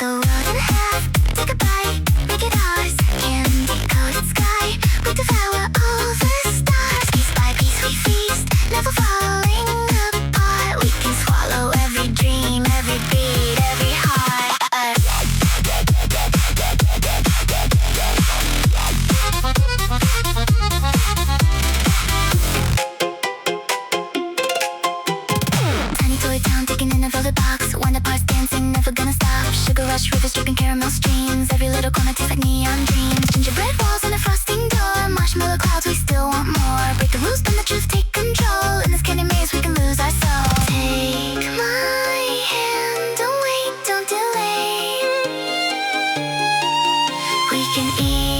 the world in half. Take a bite, make it ours. Candy-coated sky, we devour all the stars. Piece by piece we feast, never falling apart. We can swallow every dream, every beat, every heart. Tiny toy town taken in a velvet box. Wind up hearts dancing, never gonna stop. Sugar rush rivers dripping caramel streams. Every little corner tastes like neon dreams. Gingerbread walls and a frosting door. Marshmallow clouds, we still want more. Break the rules, bend the truth, take control. In this candy maze, we can lose our soul. Take my hand, don't wait, don't delay. We can eat